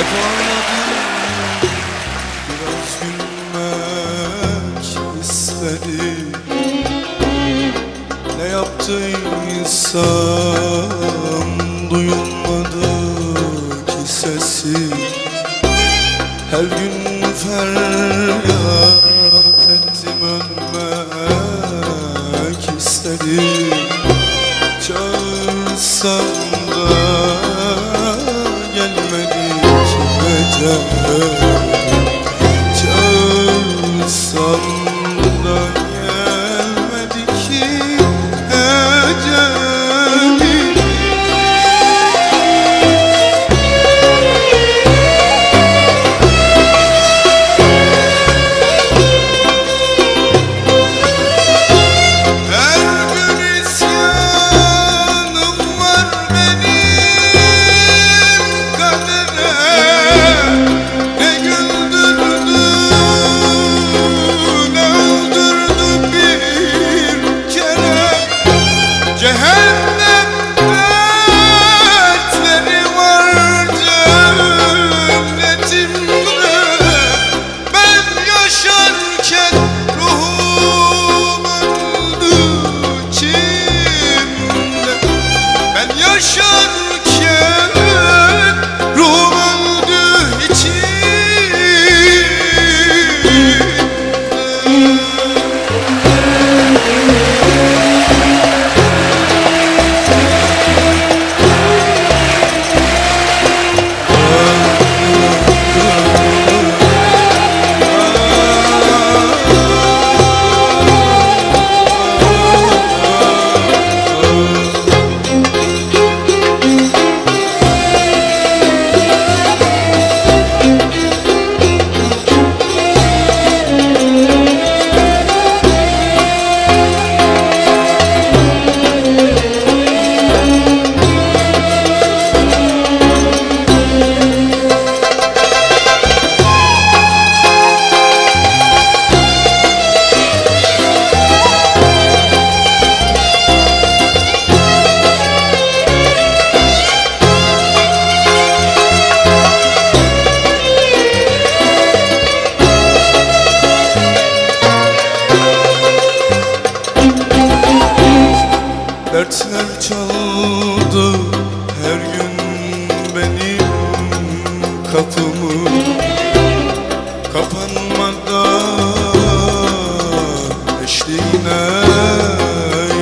Hep ağladım, biraz gülmek istedim. Ne yaptıysam duyulmadı ki sesi. Her gün feryat ettim, ölmek istedim. Çağırsam da gelmedi ki ecel. Çağırsam da gelmedi ki ecel. Dertler çaldı her gün benim kapımı. Kapanmadan eşliğine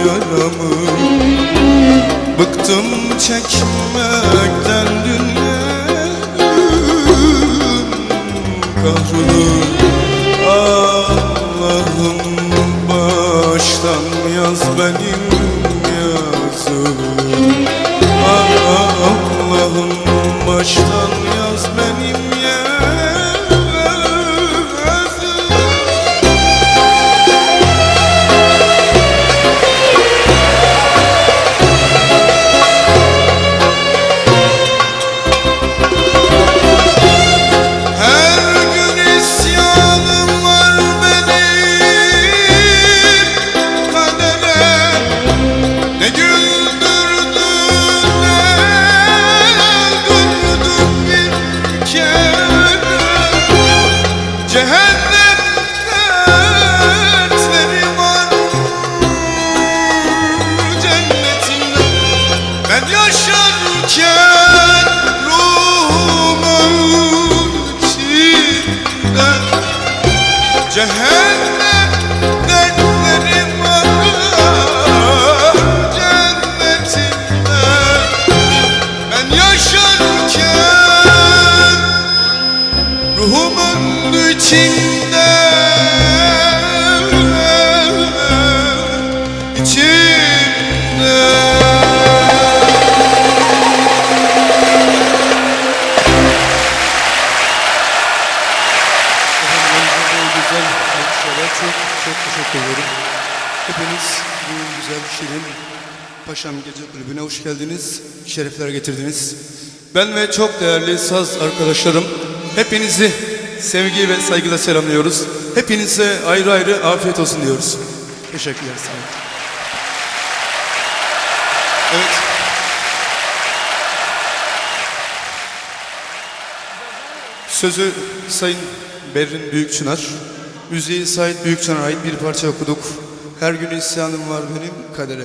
yaramı. Bıktım çekmekten dünyanın kahrını. Allah'ım baştan yaz benim yazım. Allah'ım baştan yaz benim yazım. Her gün isyanım var benim kadere. Ne güldürdün ne durdun bir kere. Cehennem dertleri var cennetimde. Ben yaşarken ruhumun içinde. Cehennem dertleri var cennetimde. Ben yaşarken ruhumun içinde. Çok teşekkür ederim. Hepiniz bu güzel şirin Paşam Gece Kulübü'ne hoş geldiniz. Şerefler getirdiniz. Ben ve çok değerli saz arkadaşlarım hepinizi sevgi ve saygıyla selamlıyoruz. Hepinize ayrı ayrı afiyet olsun diyoruz. Teşekkürler. Sağ olun. Evet. Sözü Sayın Berrin Büyükçınar, müziği Sait Büyükçınar'a ait bir parça okuduk. Her gün isyanım var benim kadere.